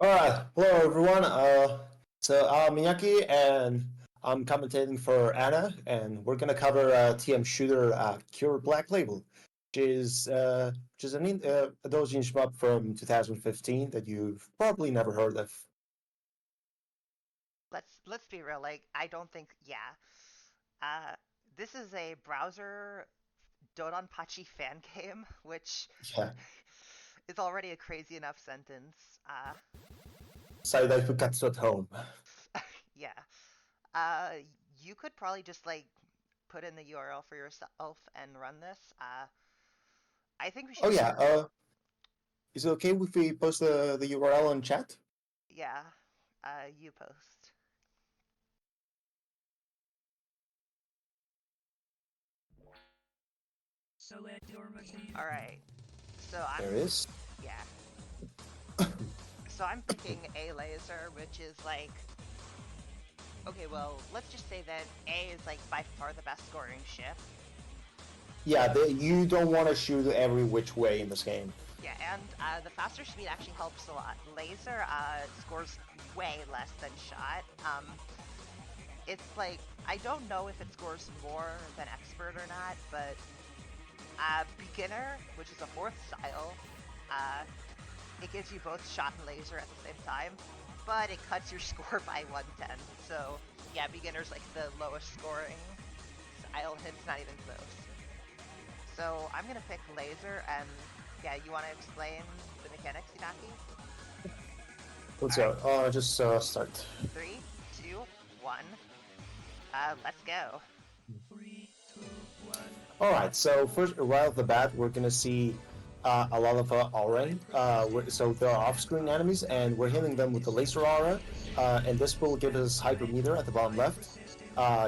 Alright, hello everyone. So I'm Miyaki and I'm commentating for Anna, and we're gonna cover TM Shooter Cure Black Label, which is a doujin shmup from 2015 that you've probably never heard of. Let's be real. Like, I don't think. Yeah. Uh, this is a browser Dodonpachi fan game, which Yeah, is already a crazy enough sentence. Saidai Fukatsu at home. Yeah. Uh, you could probably just like put in the URL for yourself and run this. I think we Oh should yeah, start. is it okay if we post the URL on chat? Yeah. You post. Select your machine. All right. So There it I'm. is. Yeah. So I'm picking a laser, which is like. Okay, well, let's just say that A is like by far the best scoring ship. Yeah, you don't want to shoot every which way in this game. Yeah, and the faster speed actually helps a lot. Laser scores way less than shot. It's like, I don't know if it scores more than expert or not, but beginner, which is a fourth style, uh, it gives you both shot and laser at the same time, but it cuts your score by 110. So yeah, beginner's like the lowest scoring style, and it's not even close. So I'm gonna pick laser, and yeah, you want to explain the mechanics, Inaki? Let's All right, go. Just start. 3, 2, 1. Let's go. 3, 2, 1. All right, so first, right off the bat, we're gonna see a lot of aura. So there are off-screen enemies, and we're hitting them with the laser aura, and this will give us hypermeter at the bottom left.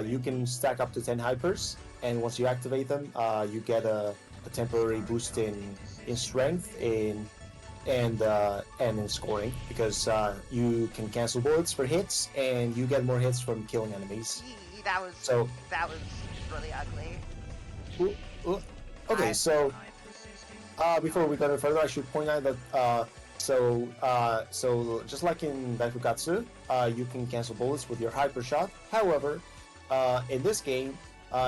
You can stack up to 10 hypers, and once you activate them, you get a temporary boost in strength and in scoring because you can cancel bullets for hits, and you get more hits from killing enemies. Yee, So, that was really ugly. ooh, ooh. Okay, I so Hyper system. before we go any further, I should point out that so just like in Daifukatsu, you can cancel bullets with your hyper shot. However, in this game,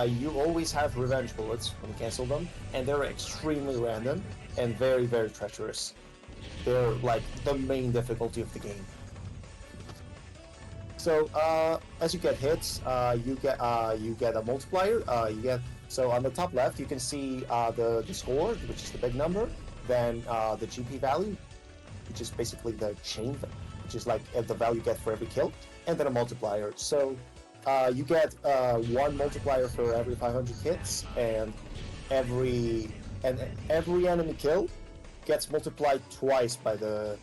you always have revenge bullets when you cancel them, and they're extremely random and very very treacherous. They're like the main difficulty of the game. So as you get hits, you get a multiplier. You get so on the top left you can see the score, which is the big number. Then the GP value, which is basically the chain, which is like the value you get for every kill, and then a multiplier. So you get one multiplier for every 500 hits, and every every enemy kill gets multiplied twice by the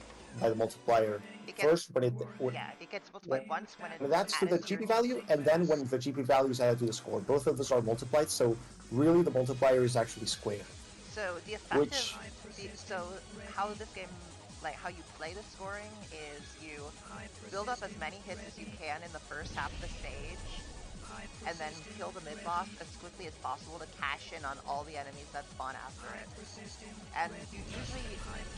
multiplier. it gets First, when it yeah, it gets multiplied when once when and it's that's to the added to your GP value, and then when the GP value is added to the score. Both of those are multiplied, so really the multiplier is actually square. So the effective, Which, so how this game, like how you play the scoring is you build up as many hits as you can in the first half of the stage, and then kill the mid boss as quickly as possible to cash in on all the enemies that spawn after it. And you usually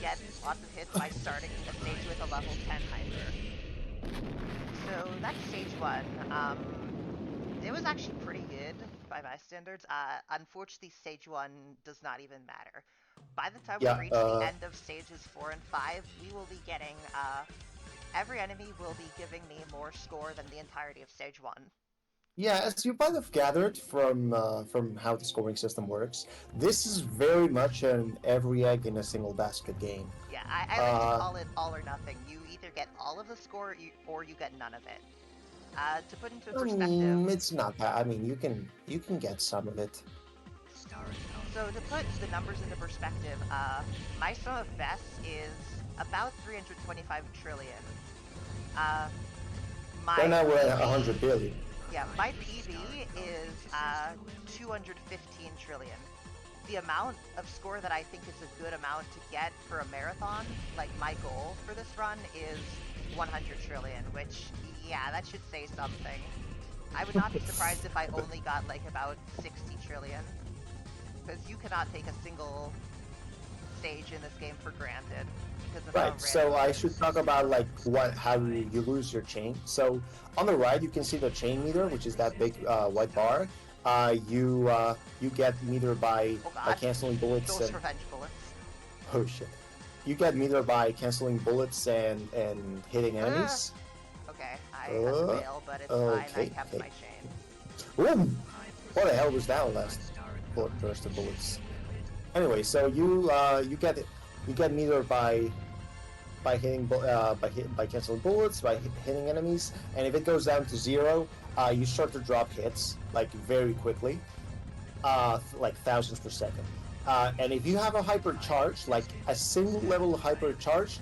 get lots of hits by starting a stage with a level 10 hyper. So that's stage one. It was actually pretty good by my standards. Unfortunately, stage one does not even matter. By the time we yeah, reach the end of stages 4 and 5, we will be getting, every enemy will be giving me more score than the entirety of stage one. yeah, as you might have gathered from how the scoring system works, this is very much an every egg in a single basket game. Yeah, I like to Uh, call it all or nothing. You either get all of the score or you get none of it. To put into perspective, it's not bad. I mean, you can get some of it. so to put the numbers into perspective, my sum of best is about 325 trillion. Uh, Right my now we're at PB, 100 billion. yeah, my PB is 215 trillion. The amount of score that I think is a good amount to get for a marathon, like my goal for this run is 100 trillion, which, yeah, that should say something. I would not be surprised if I only got like about 60 trillion. because you cannot take a single stage in this game for granted because of how Right. random So it I is. should talk about like how you lose your chain. So on the right, you can see the chain meter, which is that big white bar. You get meter Oh by god, canceling bullets those and revenge bullets. oh shit. You get meter by canceling bullets and hitting Ugh. enemies. Okay, I had to Uh, bail, but it's fine. I okay. kept Okay. my chain. Ooh, what the hell was that last burst of bullets? Anyway, so you get meter by hitting by canceling bullets, by hitting enemies, and if it goes down to zero, you start to drop hits like very quickly, like thousands per second. And if you have a hypercharge, like a single level hypercharged,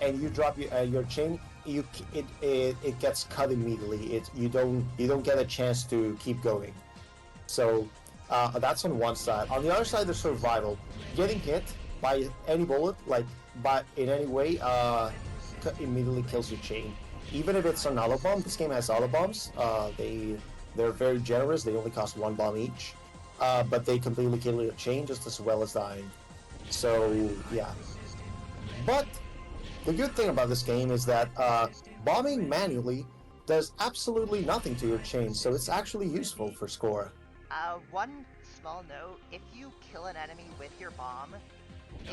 and you drop your chain, it gets cut immediately. You don't get a chance to keep going. So that's on one side. On the other side, there's survival. Getting hit by any bullet, like but in any way, immediately kills your chain. Even if it's an auto bomb, this game has auto bombs. They're very generous. They only cost one bomb each, but they completely kill your chain just as well as dying. So yeah. But the good thing about this game is that bombing manually does absolutely nothing to your chain, so it's actually useful for score. One small note, if you kill an enemy with your bomb,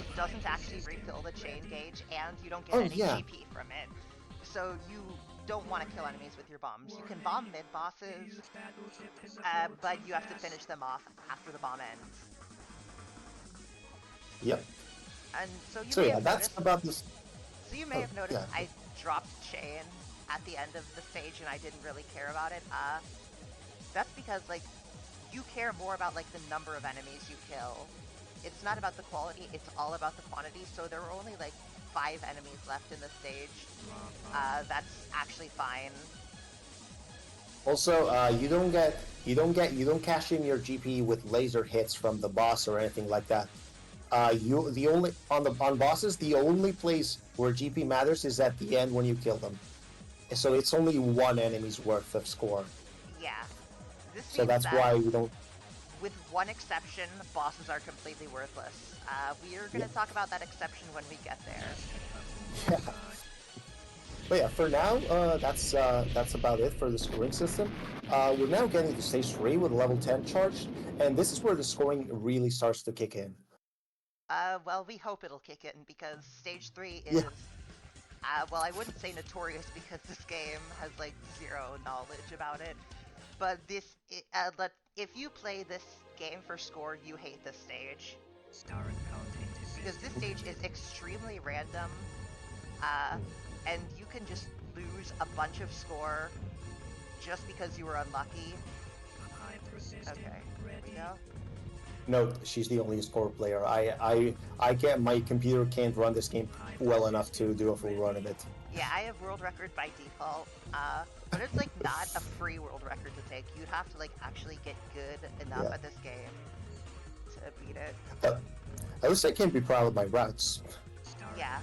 it doesn't actually refill the chain gauge, and you don't get Oh any yeah, GP from it. So you don't want to kill enemies with your bombs. You can bomb mid-bosses, but you have to finish them off after the bomb ends. yep. And so you So may yeah, have that's noticed, about this. Oh yeah. I dropped chain at the end of the stage and I didn't really care about it. That's because, like, you care more about, like, the number of enemies you kill. It's not about the quality, it's all about the quantity, so there were only, like, 5 enemies left in the stage. That's actually fine. Also, you don't cash in your GP with laser hits from the boss or anything like that. You the only on bosses the only place where GP matters is at the end when you kill them. So it's only one enemy's worth of score. Yeah. This So means that's that, why we don't. with one exception, bosses are completely worthless. We are going Yeah. to talk about that exception when we get there. Yeah. But yeah, for now, that's about it for the scoring system. We're now getting to stage 3 with level 10 charged, and this is where the scoring really starts to kick in. Well, we hope it'll kick in because stage 3 Yeah. is, well, I wouldn't say notorious because this game has, like, zero knowledge about it. But if you play this game for score, you hate this stage. Because this stage is extremely random, uh, and you can just lose a bunch of score just because you were unlucky. Okay, here we go. No, she's the only score player. I can't. My computer can't run this game well enough to do a full run of it. Yeah, I have world record by default, but it's, like, not a free world record to take. You'd have to, like, actually get good enough Yeah. at this game to beat it. At least I can be proud of my routes. Yeah.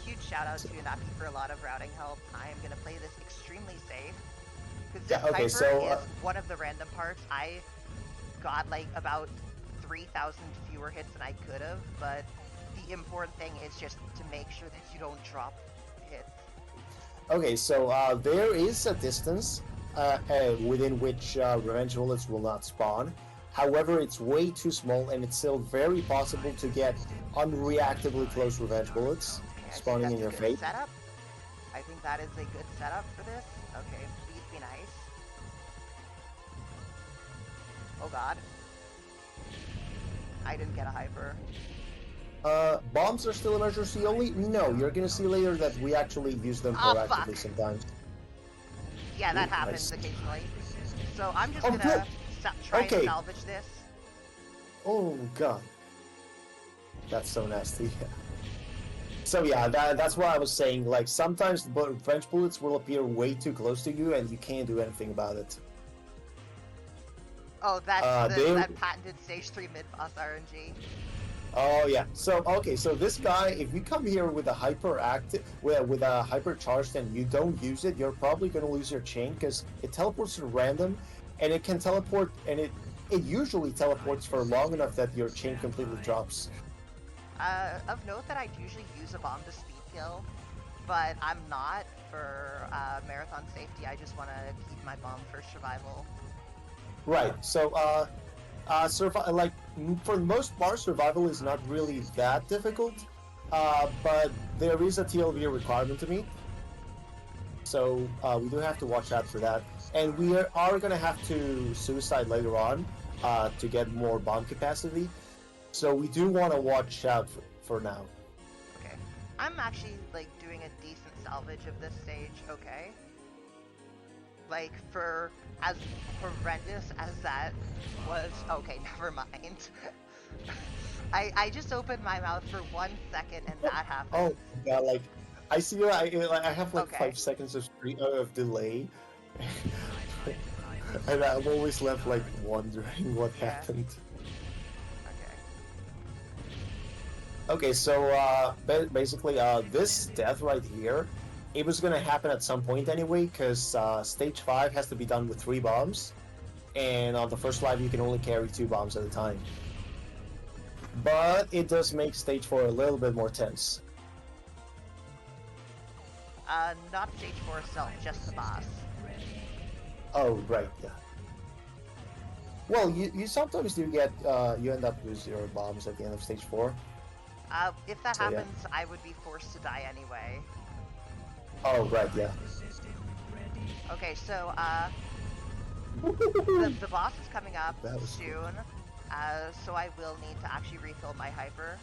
Huge shout out to Inaki for a lot of routing help. I am gonna play this extremely safe. Because this Yeah. Okay. hyper So. is one of the random parts. I got, like, about 3,000 fewer hits than I could have, but the important thing is just to make sure that you don't drop hits. Okay. So there is a distance within which revenge bullets will not spawn. However, it's way too small, and it's still very possible to get unreactively close revenge bullets Okay, I think spawning that's in a your good face. setup. I think that is a good setup for this. Okay, please be nice. Oh god. I didn't get a hyper. Bombs are still emergency only? No, you're gonna see later that we actually use them Oh fuck. proactively sometimes. Yeah, that Ooh, happens nice. occasionally. So I'm just Oh, good. gonna try and Okay. salvage this. Oh god, that's so nasty. So yeah, that's what I was saying. Like sometimes French bullets will appear way too close to you, and you can't do anything about it. Oh, that's They. that patented stage 3 mid-boss RNG. Oh yeah. So okay. So this guy, if you come here with a with a hypercharged and you don't use it, you're probably gonna lose your chain because it teleports to random, and it can teleport and it usually teleports for long enough that your chain completely drops. Of note that I'd usually use a bomb to speed kill, but I'm not for marathon safety. I just want to keep my bomb for survival. Right. So, like for the most part, survival is not really that difficult. But there is a TLV requirement to meet, so we do have to watch out for that. And we are gonna have to suicide later on to get more bomb capacity. So we do want to watch out for now. Okay. I'm actually, like, doing a decent salvage of this stage, okay? Like, for as horrendous as that was... Okay, never mind. I just opened my mouth for 1 second and that happened. Oh yeah, like I see. I have like Okay. 5 seconds of delay, and I'm always left like wondering what Yeah. happened. Okay. Okay, so basically, this death right here, it was gonna happen at some point anyway, because stage 5 has to be done with 3 bombs, and on the first live you can only carry 2 bombs at a time. But it does make stage 4 a little bit more tense. Not stage 4 itself, just the boss. Oh right, yeah. Well, you sometimes do get you end up with 0 bombs at the end of stage 4. If that So, yeah. happens, I would be forced to die anyway. Oh right, yeah. Okay, so, the boss is coming up That was soon, so I will need to actually refill my hyper.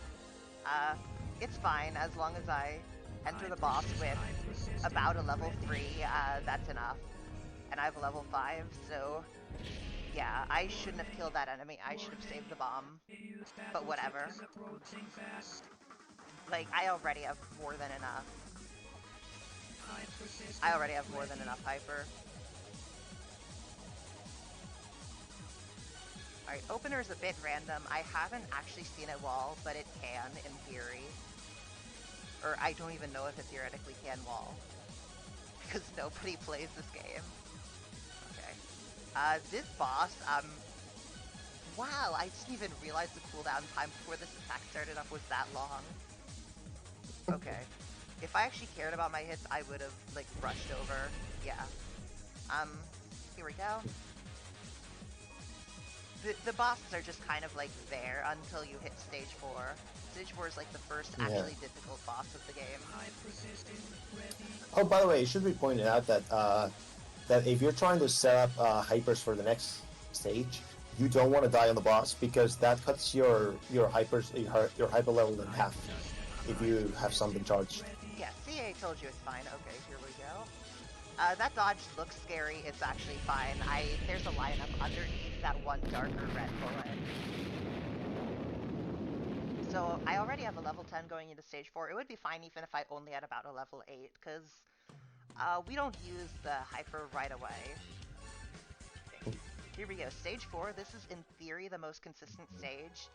It's fine, as long as I enter the boss with about a level 3, that's enough. And I have a level 5, so yeah, I shouldn't have killed that enemy, I should have saved the bomb. But whatever. Like, I already have more than enough. I already have more than enough hyper. Alright, opener's a bit random. I haven't actually seen it wall, but it can, in theory. Or I don't even know if it theoretically can wall. Because nobody plays this game. Okay. This boss, wow, I didn't even realize the cooldown time before this attack started up was that long. Okay. If I actually cared about my hits, I would have, like, rushed over. Yeah. Here we go. The bosses are just kind of, like, there until you hit stage 4. Stage 4 is, like, the first actually difficult boss of the game. Oh, by the way, it should be pointed out that that if you're trying to set up hypers for the next stage, you don't want to die on the boss because that cuts your hyper level in half if you have something charged. Yeah, see, I told you it's fine. Okay, here we go. That dodge looks scary. It's actually fine. There's a lineup underneath that one darker red bullet. So I already have a level 10 going into stage 4. It would be fine even if I only had about a level 8, because we don't use the hyper right away. Here we go. Stage 4. This is, in theory, the most consistent stage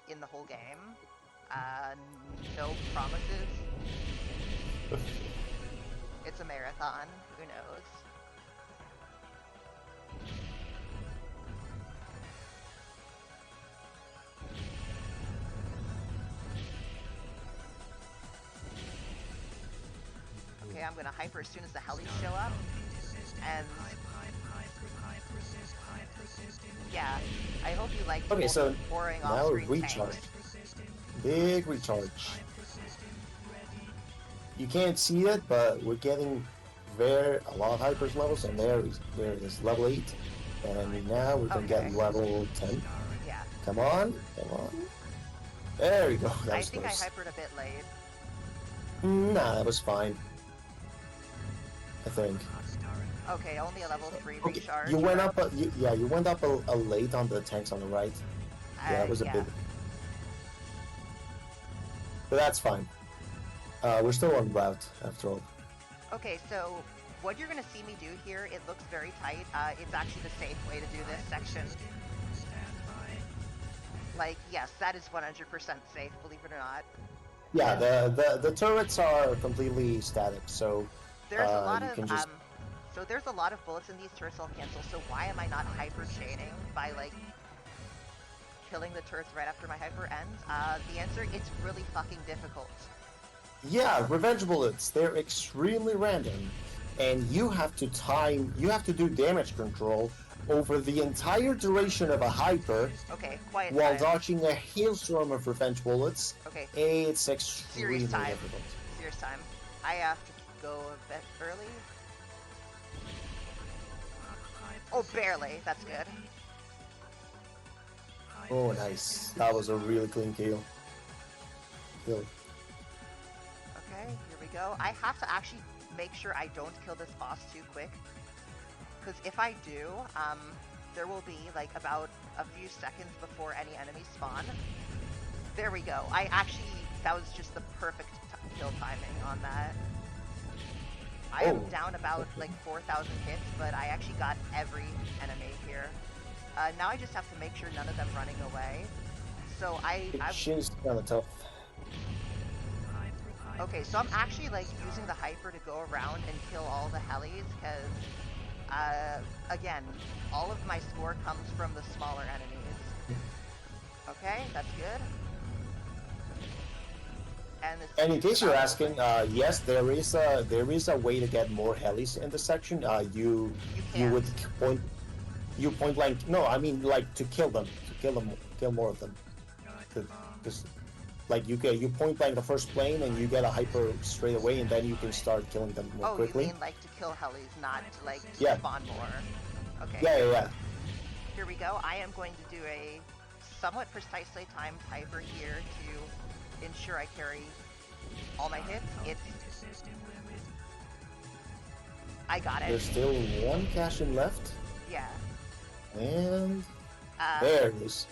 in the whole game. No promises. It's a marathon. Who knows? Okay, I'm gonna hyper as soon as the helis show up. And yeah, I hope you like pouring now off-screen recharge. tanks. Big recharge. You can't see it, but we're getting a lot of hypers levels, and there is level 8. And now we're gonna get level 10. Yeah. Come on. There we go. That was I think close. I hypered a bit late. Nah, that was fine. I think. Okay, only a level 3 Okay, recharge. you went up. You went up a late on the tanks on the right. Yeah, that was a bit. But that's fine. We're still on route after all. Okay, so what you're gonna see me do here, it looks very tight. It's actually the safe way to do this section. Like, yes, that is 100% safe, believe it or not. Yeah, the turrets are completely static, so there's a lot of so there's a lot of bullets in these turrets I'll cancel. So why am I not hyper chaining by like killing the turrets right after my hyper ends? The answer, it's really fucking difficult. Yeah, revenge bullets. They're extremely random, and you have to do damage control over the entire duration of a hyper Okay, quiet while time. dodging a hailstorm of revenge bullets. Okay, It's extremely serious time. difficult. Serious time. I have to go a bit early. Oh, barely. That's good. Oh, nice. That was a really clean kill. Okay, here we go. I have to actually make sure I don't kill this boss too quick. Because if I do, there will be like about a few seconds before any enemies spawn. There we go. That was just the perfect kill timing on that. I am down about like 4,000 hits, but I actually got every enemy here. Now I just have to make sure none of them running away. So She's kind of tough. Okay, so I'm actually like using the hyper to go around and kill all the helis because, again, all of my score comes from the smaller enemies. Okay, that's good. And in case you're asking, yes, there is a way to get more helis in the section. You would point blank. No, I mean like to kill more of them. Just like you point blank the first plane and you get a hyper straight away, and then you can start killing them more quickly. You mean like to kill helis, not to like spawn more? Okay. Yeah. Here we go. I am going to do a somewhat precisely timed hyper here to ensure I carry all my hits. I got it. There's still one cash-in left. Yeah. And there it is.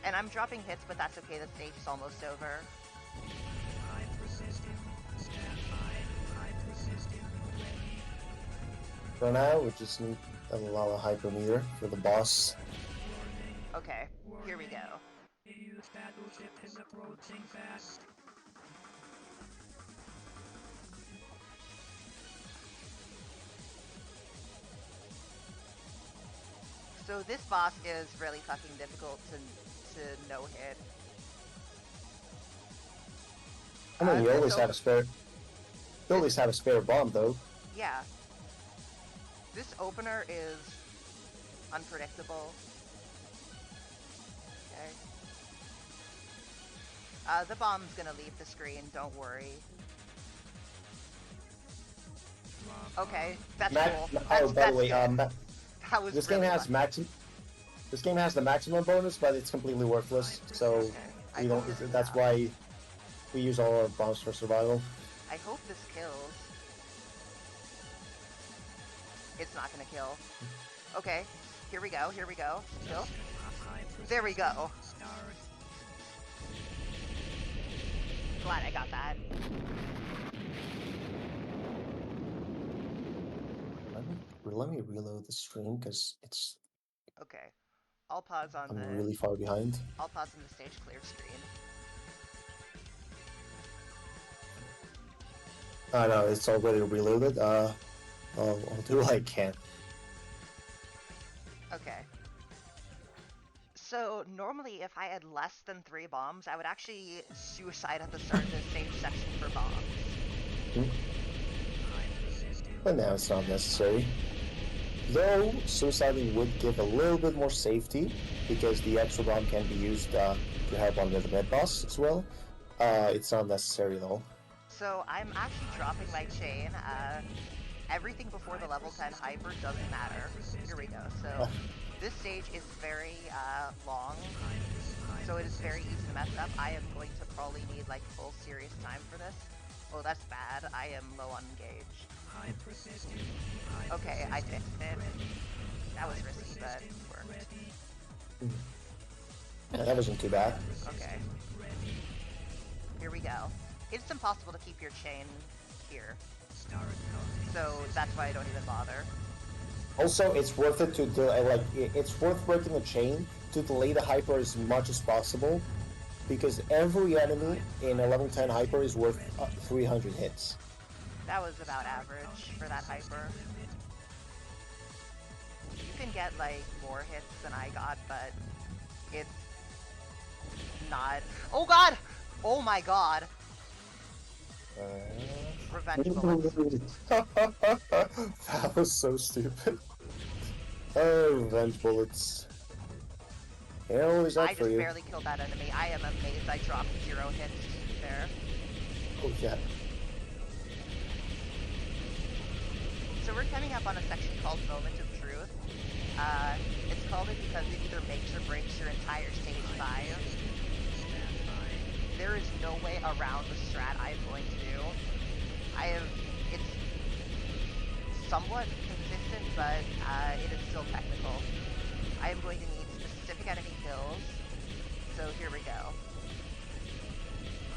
And I'm dropping hits, but that's okay. The stage is almost over. For now, we just need a lot of hypermeter for the boss. Okay, here we go. Battleship is approaching fast. So this boss is really fucking difficult to no hit. I mean, you always have a spare. You always have a spare bomb, though. Yeah. This opener is unpredictable. Okay. The bomb's gonna leave the screen. Don't worry. Okay, that's cool. By the way, that was this really game has This game has the maximum bonus, but it's completely worthless. So we don't. That's why we use all our bombs for survival. I hope this kills. It's not gonna kill. Okay, here we go. Here we go. Kill. There we go. Glad I got that. Let me reload the stream because it's. Okay. I'll pause on I'm really far behind. I'll pause on the stage clear screen. I know it's already reloaded. I'll do what I can. Okay. So normally, if I had less than 3 bombs, I would actually suicide at the start of the stage section for bombs. But now it's not necessary. Though suiciding would give a little bit more safety because the extra bomb can be used to help on the mid boss as well. It's not necessary though. So I'm actually dropping my chain. Everything before the level 10 hyper doesn't matter. Here we go. So this stage is very long, so it is very easy to mess up. I am going to probably need like full serious time for this. Oh, that's bad. I am low on gauge. Okay, I fixed it. That was risky, but it worked. Yeah, that wasn't too bad. Okay. Here we go. It's impossible to keep your chain here. So that's why I don't even bother. Also, it's worth it to it's worth breaking the chain to delay the hyper as much as possible, because every enemy in a level 10 hyper is worth 300 hits. That was about average for that hyper. You can get like more hits than I got, but it's not. Oh god! Oh my god! Uh, Revenge bullets. That was so stupid. Oh, revenge bullets. Hell is that I for just you? barely killed that enemy. I am amazed I dropped 0 hits there. Oh yeah. So we're coming up on a section called Moment of Truth. It's called it because it either makes or breaks your entire stage 5. There is no way around the strat I'm going to do. It's somewhat consistent, but it is still technical. I am going to need specific enemy kills, so here we go.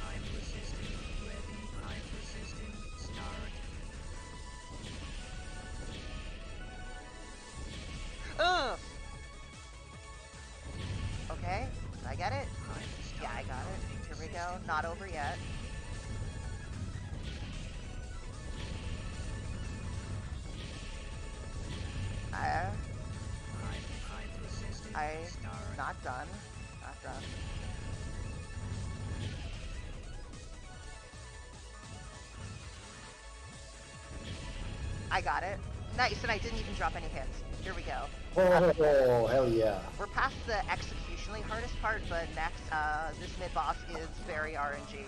I'm resisting. Ready. I'm resisting. Start. Ugh! Okay, did I get it? I'm Yeah, I got it. Here we go. Not over yet. I'm resisting. Start. Not done. Not done. I got it. Nice, and I didn't even drop any hits. Here we go. Oh, hell yeah. We're past the executionally hardest part, but next, this mid-boss is very RNG.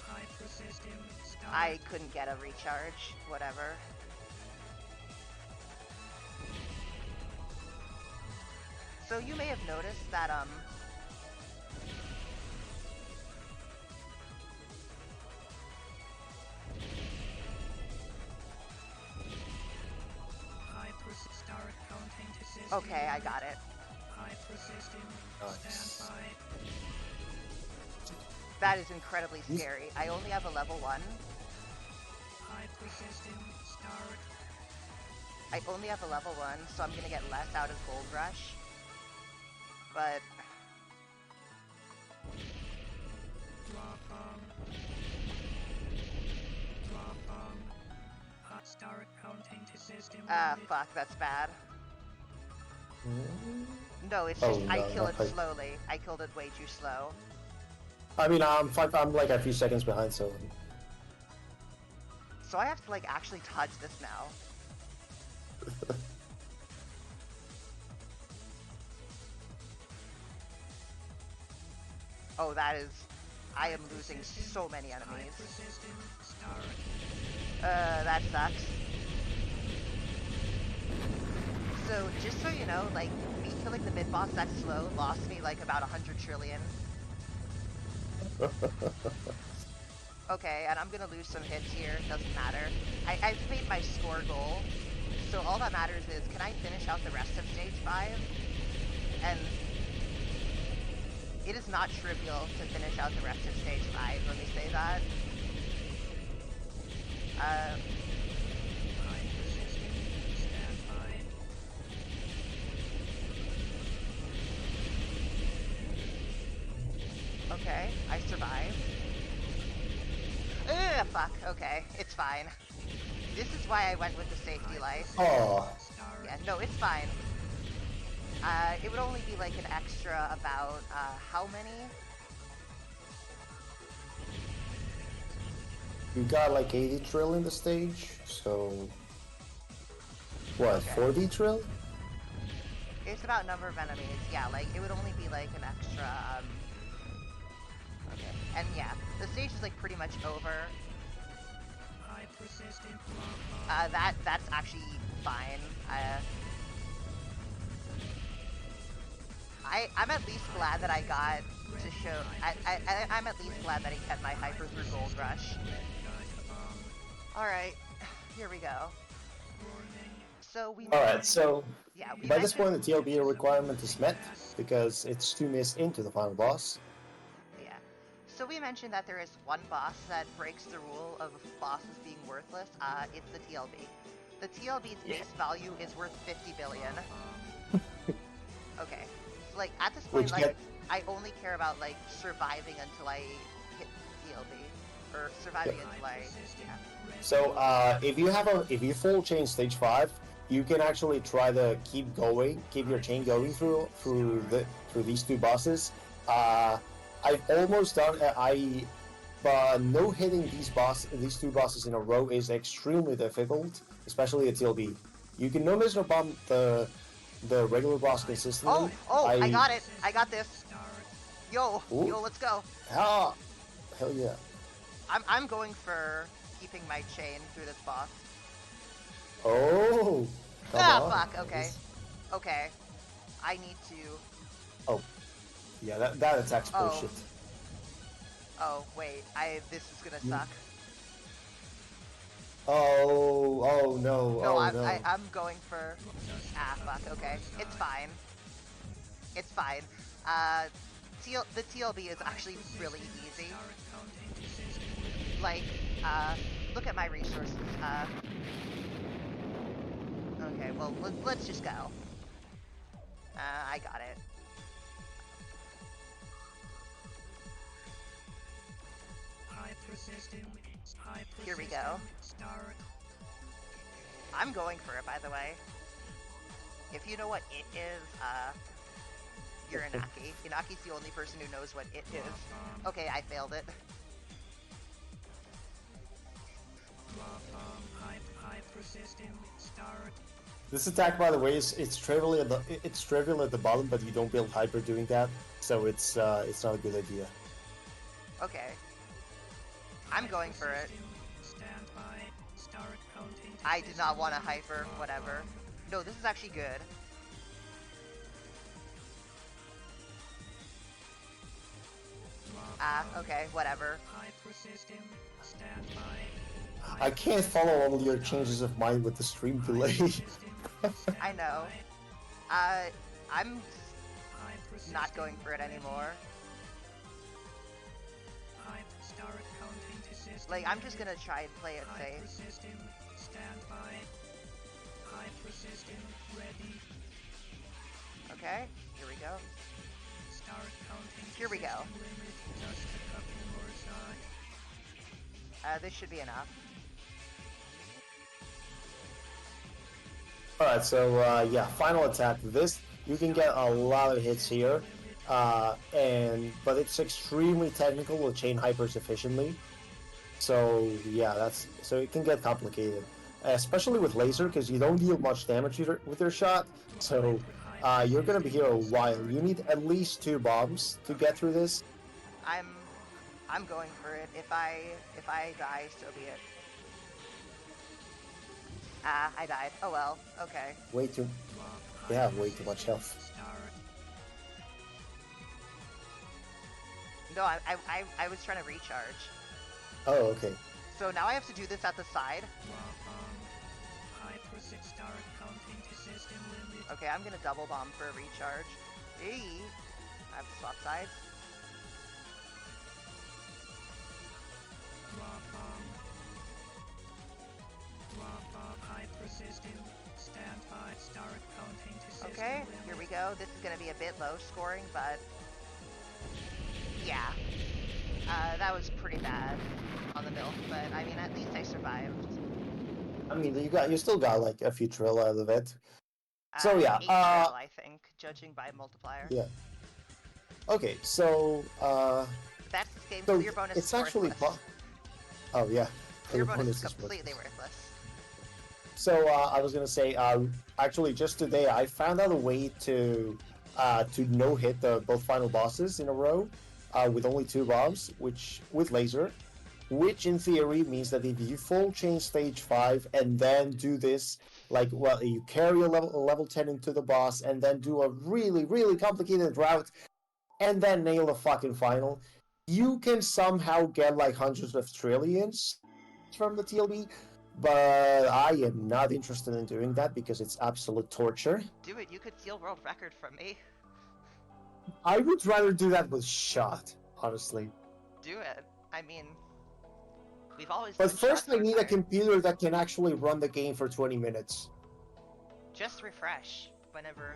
I'm resisting. Start. I couldn't get a recharge. Whatever. So you may have noticed that, Start counting to system. okay, I got it. I'm resisting. Nice. Stand by. That is incredibly scary. I only have a level 1. I'm resisting. Start. I only have a level 1, so I'm gonna get less out of Gold Rush. But Drop bomb. Drop bomb. Start counting to system. fuck, that's bad. No, it's Oh, just I no, kill not it quite. slowly. I killed it way too slow. I mean, I'm like a few seconds behind, so So I have to like actually touch this now. Oh, that is... I am losing so many enemies. Resisting. Start. That sucks. So, just so you know, like, me killing the mid-boss that slow lost me, like, about 100 trillion. Okay, and I'm gonna lose some hits here, doesn't matter. I've made my score goal, so all that matters is, can I finish out the rest of Stage 5? And it is not trivial to finish out the rest of Stage 5, let me say that. I'm resisting. Stand by. Okay, I survived. Ugh, fuck, okay, it's fine. This is why I went with the safety life. oh, Start. Yeah, no, it's fine. It would only be like an extra about, how many? you got like 80 trill in the stage, so what? Okay. 40 trill? It's about number of enemies, yeah, like, it would only be like an extra, okay. And yeah, the stage is like pretty much over. I'm resisting. That's actually fine. I'm at least glad that I got to show. I'm at least glad that I kept my hyper through Gold Rush. All right, here we go. So we. Alright, so Yeah, we by this mentioned- point the TLB requirement is met because it's 2 missed into the final boss. Yeah. So we mentioned that there is one boss that breaks the rule of bosses being worthless. It's the TLB. The TLB's base value is worth 50 billion. Okay. So, like, at this point, Which like, get- I only care about, like, surviving until I hit TLB. Or surviving until I... Yeah. So if you full chain stage 5, you can actually try to keep your chain going through these 2 bosses. I've almost done. But no hitting these two bosses in a row is extremely difficult, especially at TLB. You can no miss no bomb the regular boss consistently. Oh, I I got it. I got this. Yo, Ooh, let's go. ah, hell yeah. I'm going for keeping my chain through this boss. Oh, come Ah, on. fuck. Okay. Okay. I need to. Oh, yeah, that attack's Oh. bullshit. Oh, wait. This is gonna You- suck. Oh no, No, oh no. I'm going for. Ah, fuck. Okay. It's fine. It's fine. Uh, the TLB is actually really easy. Like, look at my resources. Okay, well, let's just go. I got it. Here we go. I'm going for it, by the way. If you know what it is, you're Inaki. Inaki's the only person who knows what it is. Okay, I failed it. This attack, by the way, it's trivial at the bottom, but you don't build hyper doing that, so it's not a good idea. Okay. I'm going for it. I did not want to hyper, whatever. No, this is actually good. Okay, whatever. I can't follow all your changes of mind with the stream delay. I know. I'm not going for it anymore. Like, I'm just gonna try and play it safe. Okay, here we go. Here we go. This should be enough. Alright, so yeah, final attack. This, you can get a lot of hits here, but it's extremely technical to chain hypers efficiently. So yeah, so it can get complicated, especially with laser, because you don't deal much damage with your shot. So you're gonna be here a while. You need at least 2 bombs to get through this. I'm going for it. If I die, so be it. I died. Oh well. Okay. Way too much health. No, I was trying to recharge. Oh, okay. So now I have to do this at the side. Okay, I'm gonna double bomb for a recharge. Hey, I have to swap sides. Okay, here we go. This is gonna be a bit low scoring, but yeah, that was pretty bad on the milk. But I mean, at least I survived. I mean, you still got like a few trill out of it. So yeah, 8 trill, I think, judging by multiplier. Yeah. Okay, so That's this game. so Clear bonus it's is actually worthless. Oh yeah, Clear bonus is worthless. completely worthless. So I was gonna say, actually, just today I found out a way to no hit the both final bosses in a row with only 2 bombs, which with laser, which in theory means that if you full chain stage 5 and then do this, like, well, you carry a level 10 into the boss and then do a really complicated route and then nail the fucking final, you can somehow get like hundreds of trillions from the TLB. But I am not interested in doing that because it's absolute torture. Do it. You could steal world record from me. I would rather do that with shot, honestly. Do it. I mean, we've always. But done first, shots I need a time. computer that can actually run the game for 20 minutes. Just refresh whenever,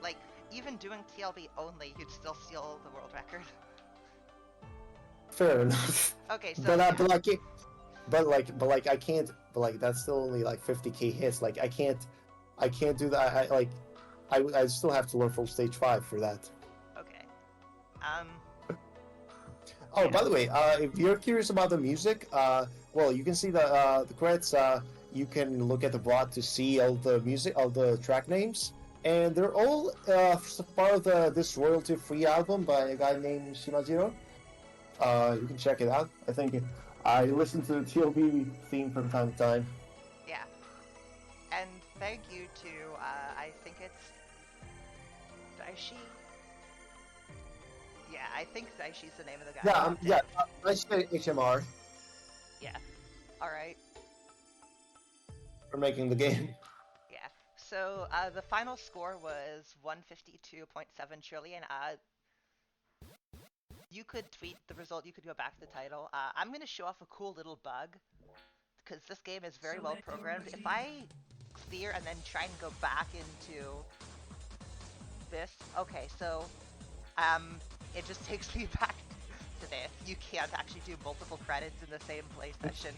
like, even doing TLB only, you'd still steal the world record. Fair enough. Okay, so but yeah. I can't. But like that's still only like 50k hits. Like I can't do that. I still have to learn full stage 5 for that. Okay. Oh, Yeah. by the way, if you're curious about the music, well, you can see the credits. You can look at the VOD to see all the music, all the track names, and they're all part of this royalty-free album by a guy named Shimajiro. You can check it out. I listen to the TOB theme from time to time. Yeah. And thank you to, I think it's Daishi? Yeah, I think Daishi's the name of the guy who Yeah, did. nice HMR Yeah. Alright. for making the game. Yeah. So the final score was 152.7 trillion. You could tweet the result, you could go back to the title. I'm going to show off a cool little bug because this game is very well Select your programmed. If machine. I clear and then try and go back into this, okay, so it just takes me back to this. You can't actually do multiple credits in the same play session.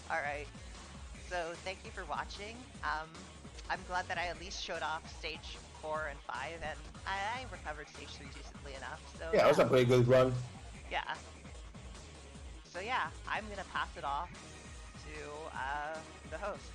All right. So thank you for watching. I'm glad that I at least showed off stage 4 and 5, and I recovered stage 3 decently enough. So Yeah, it was a pretty good run. yeah. So yeah, I'm gonna pass it off to the hosts.